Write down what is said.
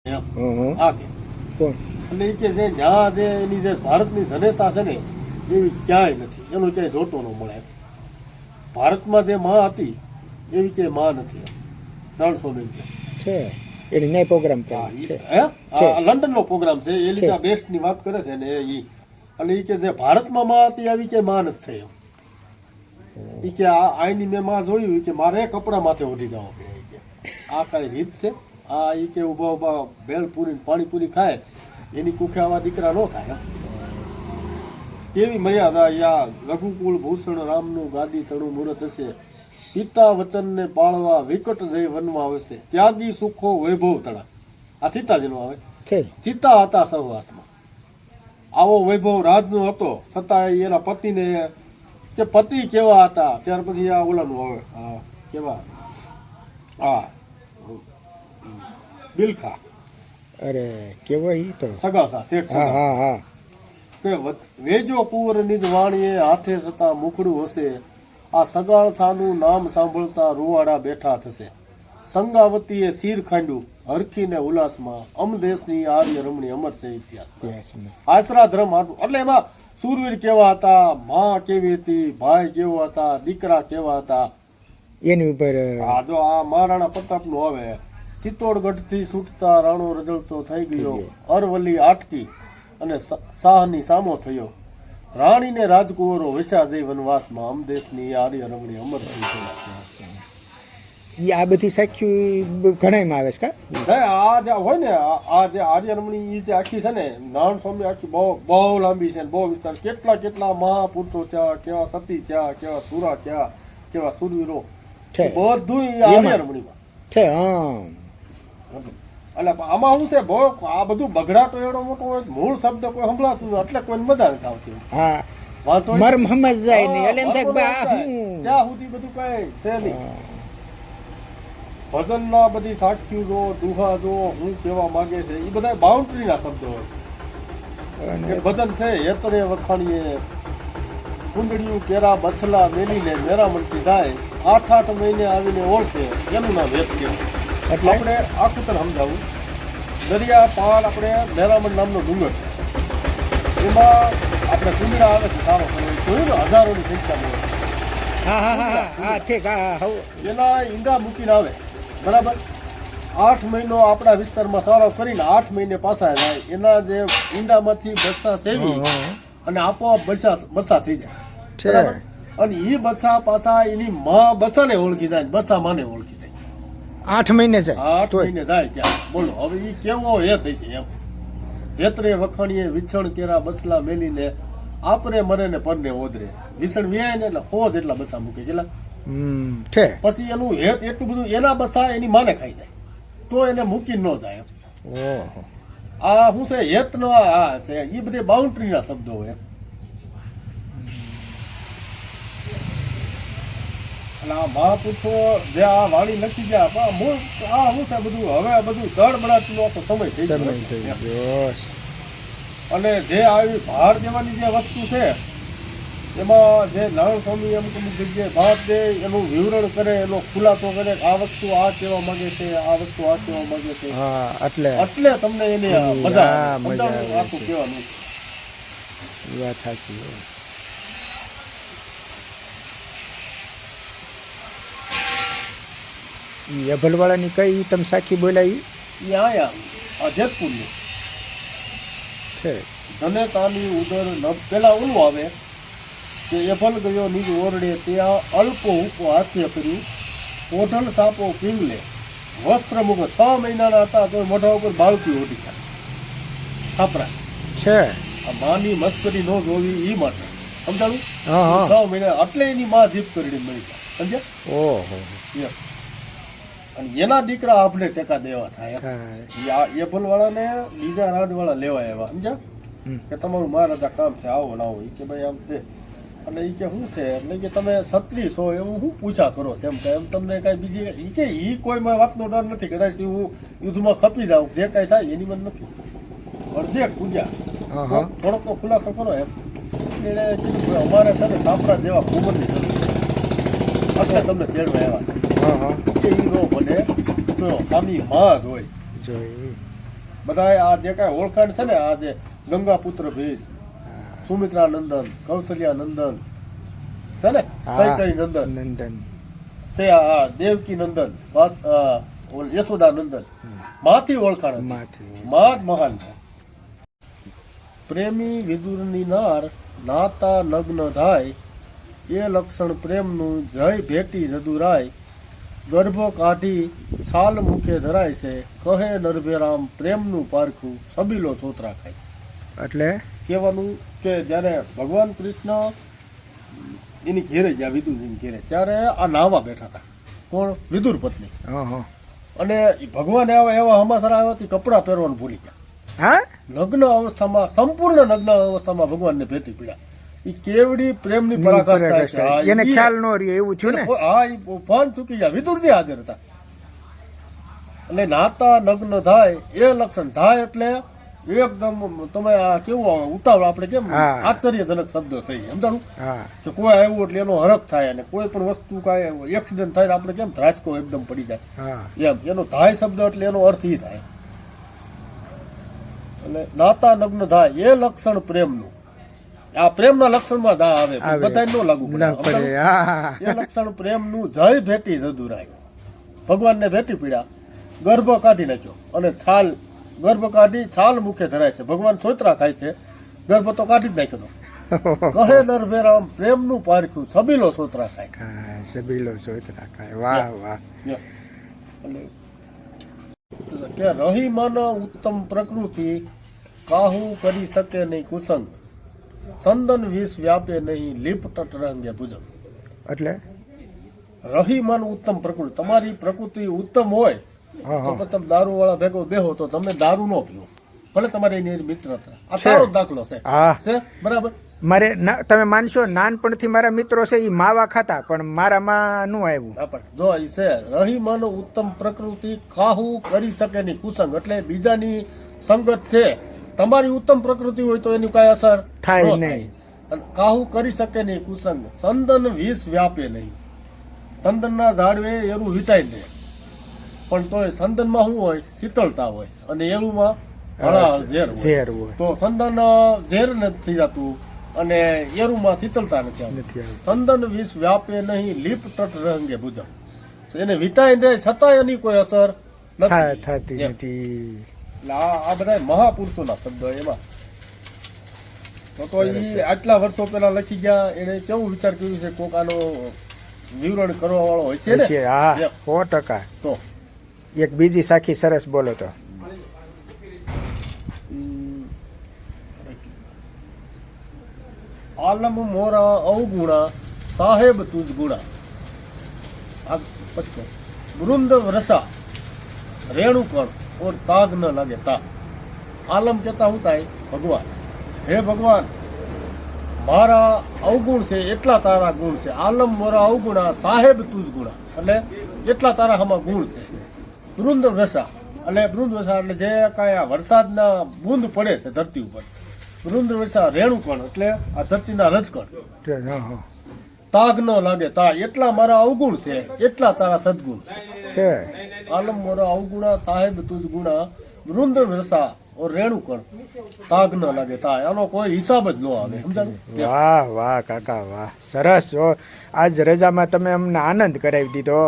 એમ હં. આ કે કોણ? એટલે એ કે જે જ્યાં જે એની જે ભારતની જનતા છે ને એવી ક્યાંય નથી, એનું ક્યાંય જોતો ન મળે. ભારતમાં જે માં હતી એવી ક્યાંય માં નથી. 300 મિનિટ છે એની ન્યાય પ્રોગ્રામ કરે છે. છે. લંડનનો પ્રોગ્રામ છે, એલિઝા બેસ્ટની વાત કરે છે ને એ. અને એ કે જે ભારતમાં માં હતી આવી ક્યાંય માં નથી થઈ એમ. એ કે આની મેં માં જોયું ઈ કે મારે કપડા માથે ઉઠી જવા પડે. ઈ કે આ કઈ રીત છે? આ ઈ કે ઉભા ઉભા ભેળપુરી પાણીપુરી ખાય એની કુખે આવા દીકરા ન થાય એમ. કેવી મર્યાદા યા રઘુકુળ ભૂષણ રામનું ગાદી તણું મુહૂર્ત હશે, પિતા વચનને પાળવા વિકટ જઈ વનમાં આવશે, ત્યાગી સુખો વૈભવ તણા. આ સીતાજીનો આવે છે. સીતા હતા સહવાસમાં. આવો વૈભવ રાજનો હતો, છતાં એના પતિને કે પતિ કેવા હતા. ત્યાર પછી આ ઓલાનું આવે કેવા બિલખા અરે કેવો ઈ તો સગાસા શેઠ હા સગા. હા હા કે વેજો કુંવર નિજ વાણીએ હાથે છતાં મુખડું હશે, આ સગાળ સાનું નામ સાંભળતા રૂવાડા બેઠા થશે, સંગાવતીએ શીર ખાંડ્યું હરખીને ઉલ્લાસમાં, અમદેશની આર્ય રમણી અમર છે ઇતિહાસ. ઇતિહાસમાં આશરા ધર્મ હતું. એટલે એમાં સુરવીર કેવા હતા, માં કેવી હતી, ભાઈ કેવા હતા, દીકરા કેવા હતા. એની ઉપર આ જો આ મહારાણા પ્રતાપનું આવે, ચિત્તોડગઢથી છૂટતા રાણો રજળતો થઈ ગયો, અરવલ્લી આટકી અને શાહની સામો થયો, રાણીને રાજકુંવરો વિસા જઈ વનવાસમાં, અમદેશની આર્ય રમણી અમર થઈ ઈ આ બધી સાખ્યું ઘણાયમાં આવે છે કા? આ જે હોય ને આ જે આર્ય રમણી ઈ જે આખી છે ને નારાયણ સ્વામી આખી બહુ લાંબી છે ને બહુ વિસ્તાર. કેટલા મહાપુરુષો થયા, કેવા સતી થયા, કેવા સુરા થયા, કેવા સુરવીરો, છે. બધું ઈ આર્ય રમણીમાં છે. હા એટલે આમાં શું છે બહુ આ બધું બગડાટો એવડો મોટો હોય, મૂળ શબ્દ કોઈ સંભળાતું નથી, એટલે કોઈ મજા નથી આવતી. હા વાંધો નહીં. મર્મ સમજ જાય નહીં એટલે એમ થાય કે બા ત્યાં સુધી બધું કઈ છે નહીં. ભજનના બધી સાખ્યું જો, દુહા જો, હું કહેવા માંગે છે એ બધા બાઉન્ડ્રીના શબ્દો હોય. અને એ ભજન છે હેતરે વખાણીએ, કુંડળિયું કેરા બછલા મેલીને મેરામણથી જાય, 8 મહિને આવીને ઓળખે, એનું નામ હેત કહેવાય. એટલે આપણે આખું તને સમજાવું. દરિયા પાર આપણે મેરામણ નામનો ડુંગર છે, એમાં આપણે કુંડળા આવે છે સારો જોયું ને, હજારોની સંખ્યામાં હોય. હા હા હા હા ઠીક હા હા હવે એના ઈંડા મૂકીને આવે બરાબર. 8 મહિનો આપણા વિસ્તારમાં સારો કરીને 8 મહિને પાછા જાય, એના જે ઈંડામાંથી બચ્ચા સેવી અને આપોઆપ બચ્ચા થઈ જાય છે. બરાબર. અને એ બચ્ચા પાછા એની માં બચ્ચાને ઓળખી જાય, બચ્ચા માને ઓળખી જાય. 8 મહિને જાય 8 તોય મહિને જાય ત્યાં બોલો હવે એ કેવો હેત હશે એમ. હેતરે વખાણીએ વિછણ કેરા બસલા મેલીને, આપરે મરે ને પરને ઓદરે. વિછણ વ્યાય ને એટલે 100 જેટલા બચ્ચા મૂકે કેટલા. છે. પછી એનું હેત એટલું બધું એના બસા એની માને ખાઈ જાય તો એને મૂકીને ન જાય. ઓહો આ શું છે હેત નો આ છે એ બધી બાઉન્ડ્રીના શબ્દો હોય. એટલે આ મહાપુરુષો જે આ વાણી લખી ગયા આ મૂળ આ શું છે બધું હવે બધું દળબડાટનો આખો સમય થઈ સમય થઈ ગયો. ગયો. અને જે આવી ભાર દેવાની જે વસ્તુ છે એમાં જે નારાયણ સ્વામી અમુક જગ્યાએ ભાર દે, એનું વિવરણ કરે, એનો ખુલાસો કરે, આ વસ્તુ આ કહેવા માંગે છે, આ વસ્તુ આ કહેવા માંગે છે, હા એટલે એટલે તમને એની મજા હા, આવે. મજા આવે સમજાવવાનું આખું છે. કહેવાનું. ઈ વાત સાચી છે. ઈ અભલવાળાની કઈ તમે સાખી બોલ્યા ઈ ઈ આયા આ જેતપુરની છે. ધનેતાની ઉદર પેલા ઓલું આવે કે એફલ ગયો નિજ ઓરડે, ત્યાં અલ્પો ઉપો હાસ્ય કર્યું, ઓઢલ સાપો પીંગલે, વસ્ત્ર મૂકો. 6 મહિનાના હતા તો મોઢા ઉપર બાળકી ઓઢી ગયા છાપરા. છે. આ માની મસ્કરી ન જોવી ઈ માટે સમજાણું. હા હા 6 મહિના એટલે એની માં જીપ કરી મળી ગયા સમજ્યા. ઓહો એમ. અને એના દીકરા આપણે ટેકા દેવા થાય એમ. હા એપલ વાળાને બીજા રાજવાળા લેવા આવ્યા સમજ્યા કે તમારું મહારાજા કામ છે આવો ને આવો. એ કે ભાઈ આમ છે એટલે એ કે શું છે એટલે કે તમે ક્ષત્રિય છો એવું શું પૂછા કરો છો એમ કે એમ તમને કાંઈ બીજી એ કે એ કોઈ વાતનો ડર નથી. કદાચ હું યુદ્ધમાં ખપી જાઉં જે કાંઈ થાય એની મને નથી. અડધે પૂજ્યા થોડોક તો ખુલાસો કરો એમ. એને કીધું કે અમારે છે ને સાપરા જેવા કુંવરની જરૂર છે એટલે તમને તેડવા આવ્યા છે. હા હા એ નો બને તો આની માં જ હોય. જોઈ બધા આ જે કાંઈ ઓળખાણ છે ને, આ જે ગંગા પુત્ર ભીષ, સુમિત્રા નંદન, કૌશલ્યા નંદન છે ને, કઈ કઈ નંદન નંદન છે, આ દેવકી નંદન, યશોદા નંદન, માથી ઓળખાણ હતી. માથી મા જ મહાન છે. પ્રેમી વિદુરની નાર નાતા નગ્ન થાય, એ લક્ષણ પ્રેમનું જય ભેટી રદુરાય, ગર્ભો કાઢી છાલ મુખે ધરાય છે, કહે નરભેરામ પ્રેમનું પારખું સબીલો સોતરા ખાય છે. એટલે કહેવાનું કે જ્યારે ભગવાન કૃષ્ણ એની ઘેરે ગયા, વિદુરની ઘેરે, ત્યારે આ નાવા બેઠા હતા. કોણ? વિદુર પત્ની. ઓહો. અને ભગવાન એવા હમાસર આવ્યા હતી, કપડાં પહેરવાનું ભૂલી ગયા. હા, લગ્ન અવસ્થામાં, સંપૂર્ણ લગ્ન અવસ્થામાં ભગવાનને ભેટી પીડ્યા. એ કેવડી પ્રેમની પરાકાષ્ઠા છે. હા, એને ખ્યાલ ન રહ્યો એવું થયું ને. હા, એ ભાન ચૂકી ગયા. વિદુરજી હાજર હતા. એટલે નાતા નગ્ન થાય એ લક્ષણ. થાય એટલે એકદમ તમે આ કેવું ઉતાવળ, આપણે કેમ હા. આશ્ચર્યજનક શબ્દ છે, સમજાણું? હા કે કોઈ આવ્યું એટલે એનો હરખ થાય, અને કોઈ પણ વસ્તુ કાંઈ એક્સિડન્ટ થાય આપણે કેમ ધ્રાસકો એકદમ પડી જાય, હા એમ એનો થાય શબ્દ એટલે એનો અર્થ ઈ થાય. એટલે નાતા નગ્ન થાય એ લક્ષણ પ્રેમનું. આ પ્રેમના લક્ષણમાં દા આવે, બધા ન લાગુ પડે. ના પડે. હા એ લક્ષણ પ્રેમનું જય ભેટી જદુરાય. ભગવાનને ભેટી પીડ્યા, ગર્ભ કાઢી નાખ્યો, અને છાલ, ગર્ભ કાઢી છાલ મુખે ધરાય છે. ભગવાન સોતરા ખાય છે, ગર્ભ તો કાઢી જ નાખ્યો. કહે નરભેરામ પ્રેમનું પારખ્યું સબીલો સોતરા ખાય. હા, સબીલો સોતરા ખાય. વાહ વાહ. એટલે કે રહી મન ઉત્તમ પ્રકૃતિ, કાહુ કરી શકે નહીં કુસંગ, ચંદન વિષ વ્યાપે નહીં લીપ તટ રંગે ભુજંગ. એટલે રહી મન ઉત્તમ પ્રકૃતિ, તમારી પ્રકૃતિ ઉત્તમ હોય તો તમે દારૂ વાળા ભેગો બેહો તો તમે દારૂ ન પીવો, ભલે તમારી એની મિત્રતા. આ સારો દાખલો છે. હા છે બરાબર. મારે તમે માનશો, નાનપણથી મારા મિત્રો છે એ માવા ખાતા, પણ મારામાં નું આવ્યું. જો ઈ છે રહી મન ઉત્તમ પ્રકૃતિ, કાહુ કરી શકે નહીં કુસંગ. એટલે બીજાની સંગત છે, તમારી ઉત્તમ પ્રકૃતિ હોય તો એની કઈ અસર થાય નહીં. અને કાહુ કરી શકે નહીં કુસંગ, ચંદન વિષ વ્યાપે નહીં. ચંદનના ઝાડવે એરું વિટાઈ દે, પણ તોય ચંદનમાં શું હોય? શીતળતા હોય, અને એરુમાં ઘણા ઝેર હોય. તો ચંદન ઝેર નથી જતું, અને એરુમાં શીતળતા નથી આવતી. ચંદન વિષ વ્યાપે નહીં લીપ તટ રંગે ભુજંગ. એને વિટાઈ દે છતાં એની કોઈ અસર થતી નથી. એટલે આ બધા મહાપુરુષોના શબ્દો. એમાં તો એ આટલા વર્ષો પહેલા લખી ગયા, એને કેવું વિચાર કર્યું છે? કોક આનો વિવરણ કરવા વાળો હોય છે ને. હા, 100%. તો એક બીજી સાખી સરસ બોલો તો. આલમ મોરા અવગુણા, સાહેબ તુજ ગુણા. પછી વૃંદ રસા રેણુકણ ઓર તાગ ન લાગે તા. આલમ કહેતા શું થાય? ભગવાન. હે ભગવાન, મારા અવગુણ છે એટલા તારા ગુણ છે. આલમ મોરા અવગુણા, સાહેબ તુજ ગુણા. એટલે એટલા તારા આમાં ગુણ છે. વૃંદ રસા એટલે વૃંદ વસા એટલે જે કાંઈ આ વરસાદના બૂંદ પડે છે ધરતી ઉપર. વૃંદ વસા રેણુકણ એટલે આ ધરતીના રજકણ. તાગ ન લાગે તા. એટલા મારા અવગુણ છે એટલા તારા સદગુણ છે. આલમ મોરા અવગુણા, સાહેબ તુજ ગુણા, વૃંદ વસા રેણુકણ, તાગ ન લાગે તા. આનો કોઈ હિસાબ જ ન આવે. સમજાયું? વાહ વાહ કાકા વાહ, સરસ. આજ રજામાં તમે અમને આનંદ કરાવી દીધો.